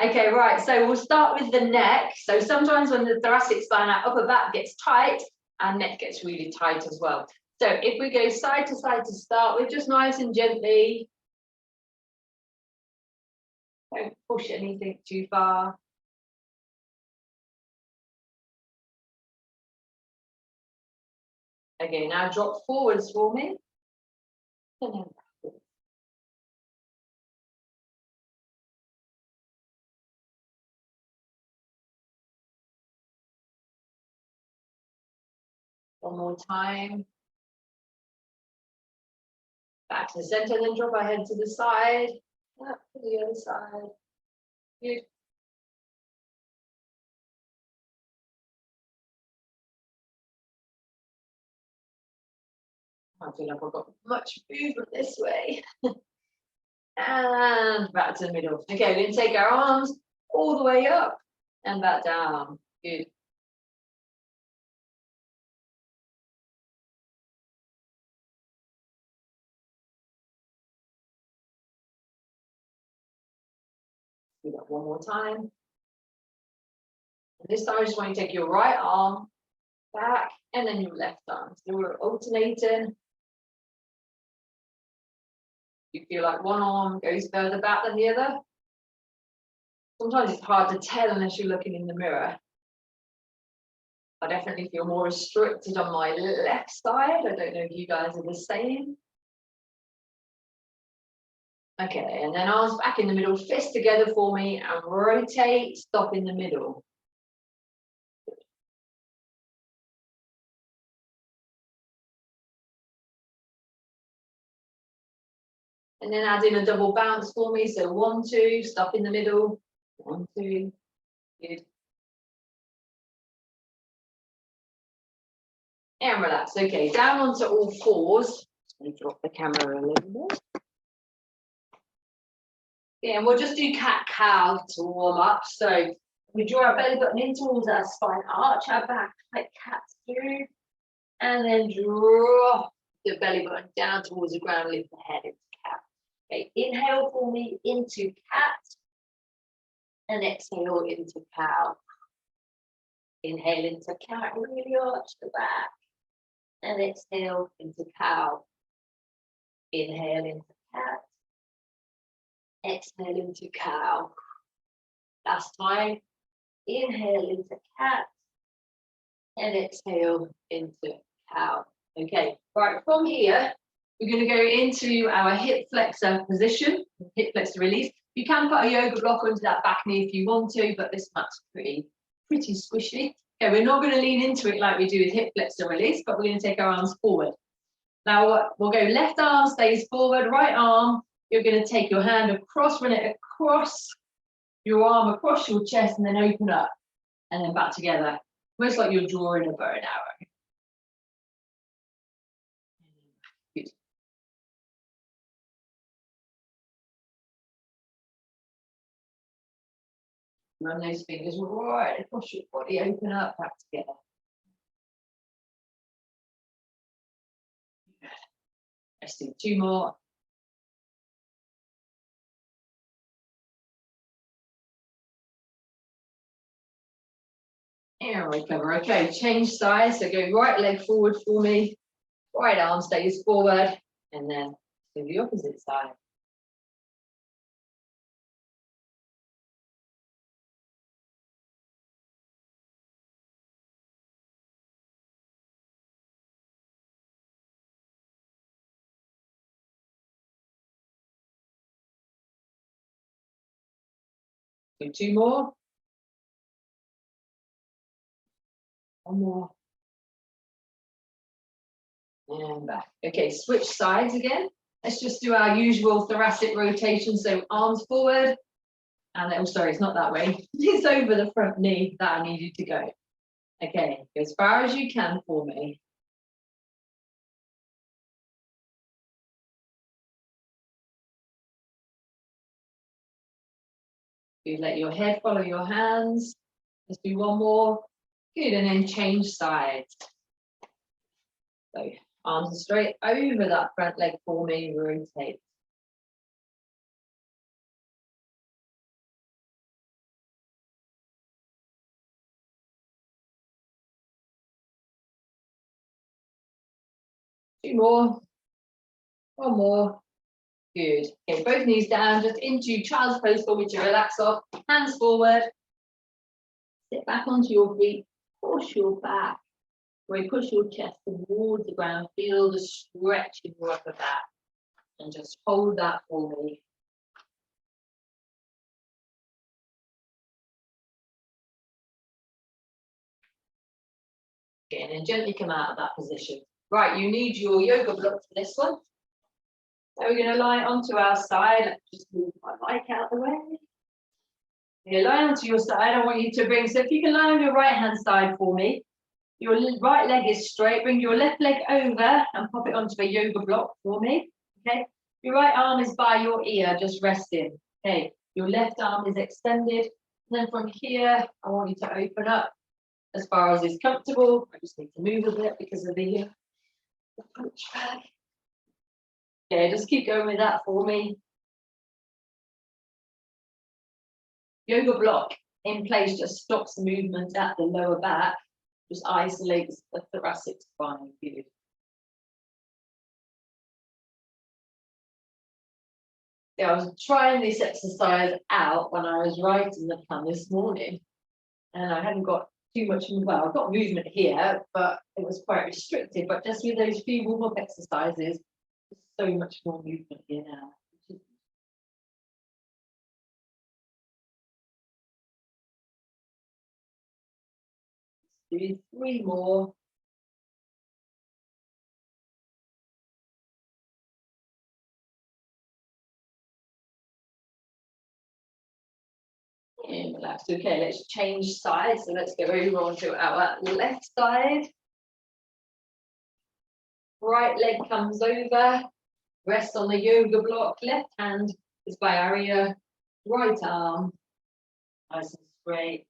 Okay, right, so we'll start with the neck. So sometimes when the thoracic spine, our upper back gets tight, our neck gets really tight as well. So if we go side to start with, just nice and gently. Don't push anything too far. Okay, now drop forwards for me. And then backwards. One more time. Back to the center, then drop our head to the side. Up to the other side. Good. I feel like I've got much movement this way. And back to the middle. Okay, we're going to take our arms all the way up and back down. Good. Do that one more time. And this time I just want you to take your right arm back and then your left arm. So we're alternating. You feel like one arm goes further back than the other. Sometimes it's hard to tell unless you're looking in the mirror. I definitely feel more restricted on my left side. I don't know if you guys are the same. Okay, and then arms back in the middle, fists together for me and rotate, stop in the middle. And then add in a double bounce for me. So 1, 2, stop in the middle. 1, 2, good. And relax. Okay, down onto all fours. Let me drop the camera a little bit. Yeah, and we'll just do cat-cow to warm up. So we draw our belly button in towards our spine, arch our back like cat through, and then drop the belly button down towards the ground, lift the head into cat. Okay, inhale for me into cat, and exhale into cow. Inhale into cat, really arch the back, and exhale into cow. Inhale into cat, exhale into cow. Last time, inhale into cat, and exhale into cow. Okay, right, from here, we're going to go into our hip flexor position, hip flexor release. You can put a yoga block under that back knee if you want to, but this mat's pretty squishy. Okay, we're not going to lean into it like we do with hip flexor release, but we're going to take our arms forward. Now we'll go left arm stays forward, right arm, you're going to take your hand across, run it across your arm, across your chest, and then open up, and then back together. Almost like you're drawing a bow and arrow. Good. Run those fingers right across your body, open up, back together. Let's do 2 more. And recover. Okay, change sides. So go right leg forward for me. Right arm stays forward. And then do the opposite side. Do 2 more. 1 more. And back. Okay, switch sides again. Let's just do our usual thoracic rotation. So arms forward. And oh, sorry, it's not that way. It's over the front knee that I need you to go. Okay, go as far as you can for me. You let your head follow your hands. Let's do 1 more. Good, and then change sides. So arms are straight over that front leg for me, rotate. 2 more. 1 more. Good. Okay, both knees down, just into child's pose for me to relax off. Hands forward. Sit back onto your feet. Push your back. Where you push your chest towards the ground. Feel the stretch in your upper back. And just hold that for me. Again, and gently come out of that position. Right, you need your yoga block for this one. So we're going to lie onto our side. Let's just move my mic out of the way. You lie onto your side. I want you to bring, so if you can lie on your right hand side for me. Your right leg is straight. Bring your left leg over and pop it onto a yoga block for me. Okay. Your right arm is by your ear, just resting. Okay. Your left arm is extended. And then from here, I want you to open up as far as is comfortable. I just need to move a bit because of the punch bag. Okay, just keep going with that for me. Yoga block in place just stops movement at the lower back, just isolates the thoracic spine. Good. Yeah, I was trying this exercise out when I was writing the plan this morning, and I hadn't got too much, well, I've got movement here, but it was quite restricted. But just with those few warm-up exercises, there's so much more movement here now. Do 3 more. And relax. Okay, let's change sides. So let's go over onto our left side. Right leg comes over. Rest on the yoga block. Left hand is by our ear. Right arm nice and straight.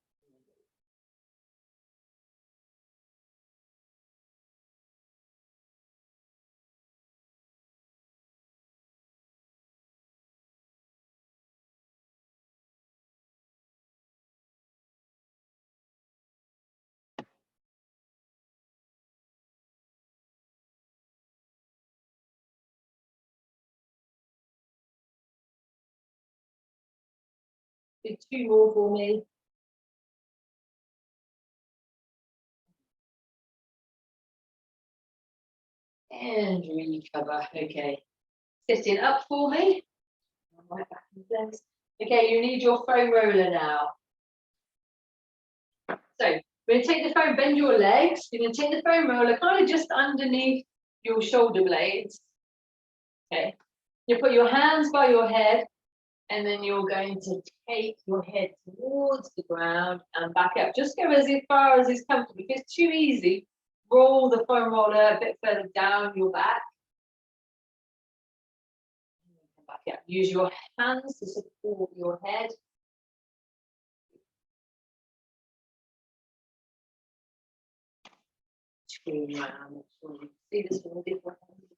Do 2 more for me. And recover. Okay. Sitting up for me. Right back in place. Okay, you need your foam roller now. So we're going to take the foam, bend your legs. You're going to take the foam roller kind of just underneath your shoulder blades. Okay. You put your hands by your head, and then you're going to take your head towards the ground and back up. Just go as far as is comfortable. If it's too easy, roll the foam roller a bit further down your back. Back up. Use your hands to support your head. Turn around. See this from a different angle.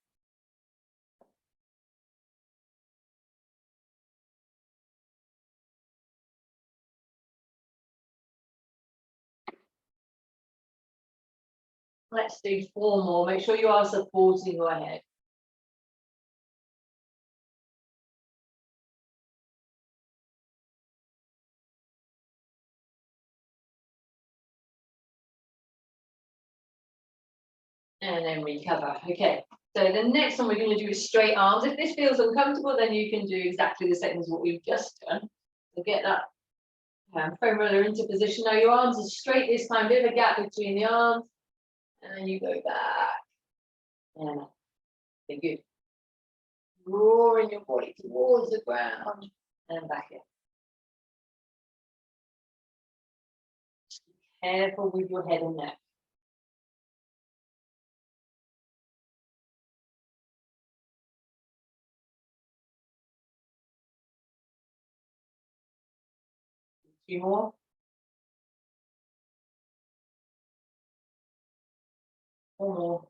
Let's do 4 more. Make sure you are supporting your head. And then recover. Okay. So the next one we're going to do is straight arms. If this feels uncomfortable, then you can do exactly the same as what we've just done. So get that foam roller into position. Now your arms are straight this time. Bit of a gap between the arms. And then you go back. Yeah. Okay, good. Drawing your body towards the ground and back in. Careful with your head and neck. A few more. One more.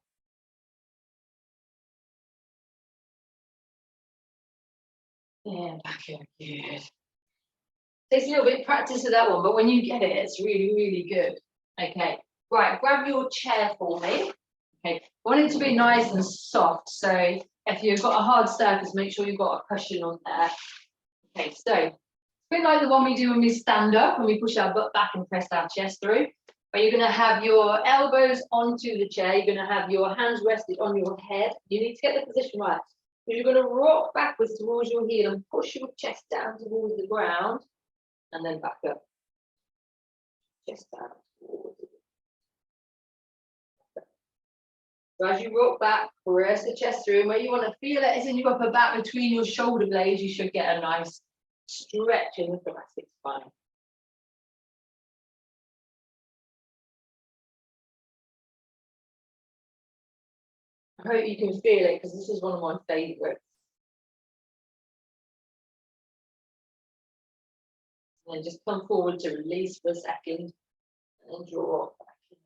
And back in. Good. Takes a little bit of practice of that one, but when you get it, it's really, really good. Okay. Right, grab your chair for me. Okay, want it to be nice and soft. So if you've got a hard surface, make sure you've got a cushion on there. Okay, so it's a bit like the one we do when we stand up, when we push our butt back and press our chest through. But you're going to have your elbows onto the chair. You're going to have your hands rested on your head. You need to get the position right. So you're going to rock backwards towards your heel and push your chest down towards the ground, and then back up. Chest down towards the ground. So as you rock back, press the chest through, and where you want to feel it is in your upper back between your shoulder blades. You should get a nice stretch in the thoracic spine. I hope you can feel it, because this is one of my favourites. And then just come forward to release for a second, and then draw back in.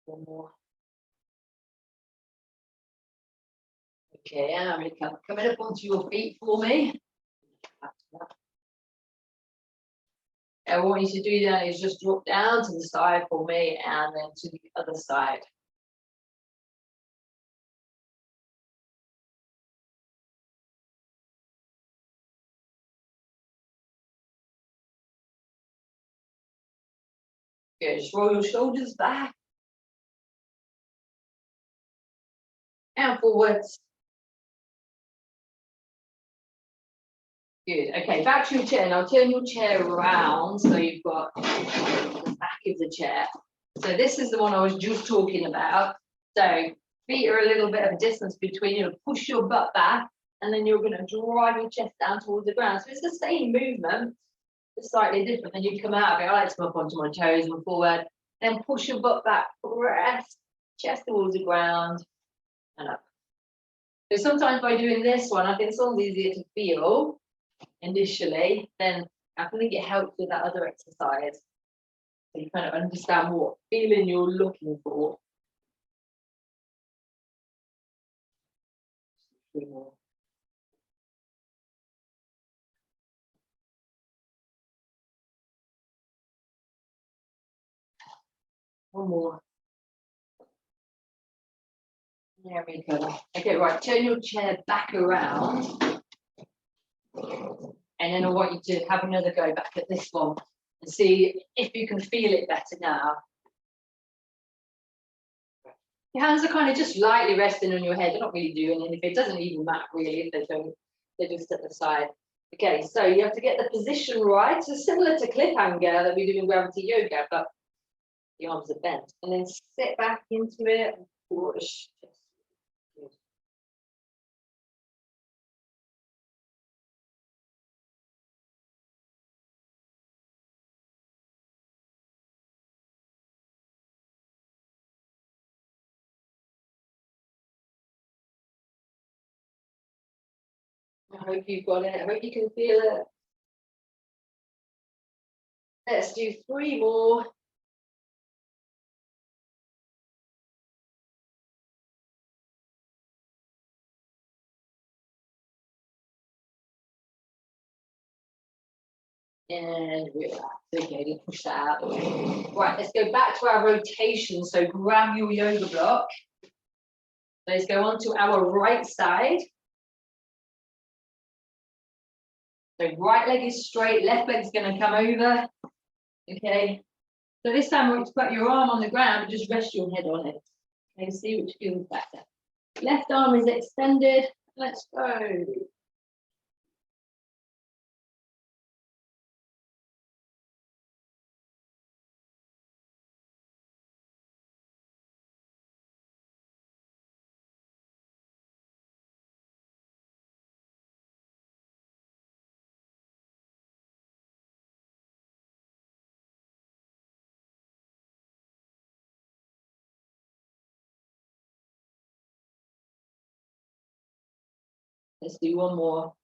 One more. Okay, and I'm coming up onto your feet for me. And what I want you to do then is just drop down to the side for me, and then to the other side. Good, just roll your shoulders back and forwards. Good, okay, back to your chair. Now turn your chair around so you've got the back of the chair. So this is the one I was just talking about. So feet are a little bit of a distance between you. Push your butt back, and then you're going to drive your chest down towards the ground. So it's the same movement, it's slightly different. Then you come out of it. I like to come up onto my toes and forward. Then push your butt back, press chest towards the ground, and up. So sometimes by doing this one, I think this one's easier to feel initially. Then I think it helps with that other exercise. So you kind of understand what feeling you're looking for. 3 more. One more. There we go. Okay, right, turn your chair back around. And then I want you to have another go back at this one and see if you can feel it better now. Your hands are kind of just lightly resting on your head. They're not really doing anything. It doesn't even matter really if they don't. They're just at the side. Okay, so you have to get the position right. So similar to cliffhanger that we do in gravity yoga, but the arms are bent. And then sit back into it and push. Good. I hope you've got it. I hope you can feel it. Let's do 3 more. And relax. Okay, push that out the way. Right, let's go back to our rotation. So grab your yoga block. Let's go on to our right side. So right leg is straight, left leg's going to come over. Okay. So this time I want you to put your arm on the ground and just rest your head on it. Okay, see which feels better. Left arm is extended. Let's go. Let's do 1 more.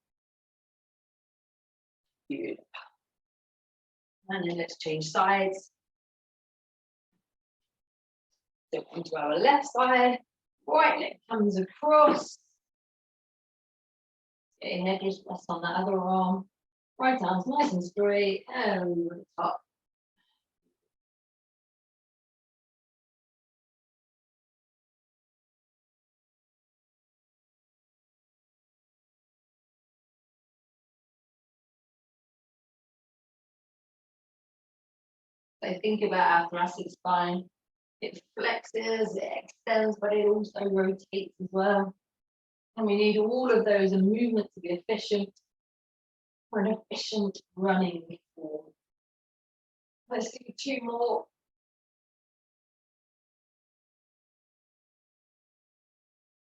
Good. And then let's change sides. So onto our left side. Right leg comes across. Okay, head just rest on that other arm. Right arms nice and straight and over the top. So think about our thoracic spine. It flexes, it extends, but it also rotates as well. And we need all of those and movement to be efficient for an efficient running form. Let's do 2 more.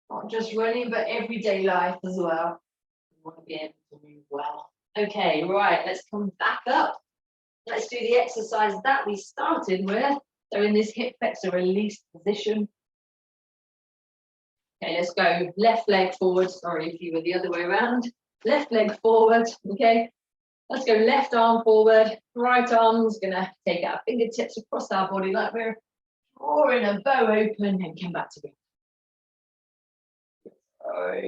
Not just running, but everyday life as well. We want to be able to move well. Okay, right, let's come back up. Let's do the exercise that we started with. So in this hip flexor release position. Okay, let's go left leg forward. Sorry if you were the other way around. Left leg forward, okay. Let's go left arm forward, right arm's gonna take our fingertips across our body like we're drawing a bow open and come back to it. Oh,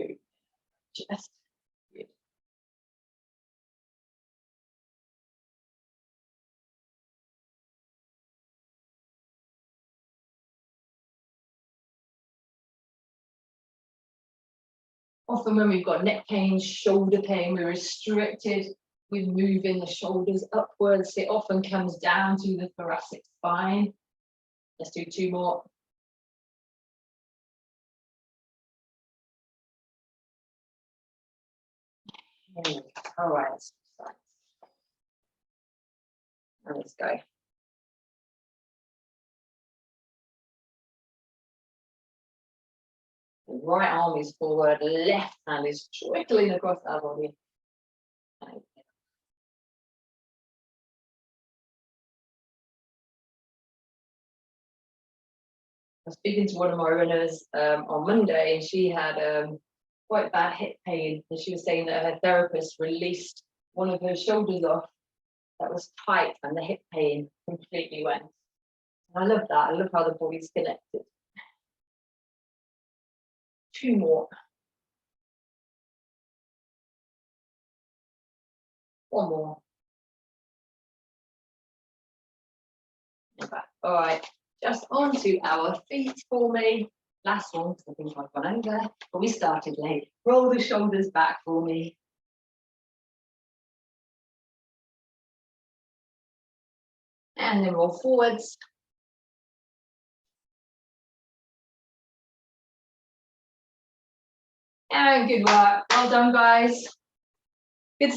just good. Often when we've got neck pain, shoulder pain, we're restricted with moving the shoulders upwards. It often comes down to the thoracic spine. Let's do 2 more. All right. And let's go. The right arm is forward, left hand is trickling across our body. I was speaking to one of my runners on Monday, and she had quite bad hip pain, and she was saying that her therapist released one of her shoulders off that was tight, and the hip pain completely went. And I love that. I love how the body's connected. 2 more. 1 more. Okay. All right, just onto our feet for me. Last one, because I think I've gone over, but we started late. Roll the shoulders back for me. And then roll forwards. And good work. Well done, guys.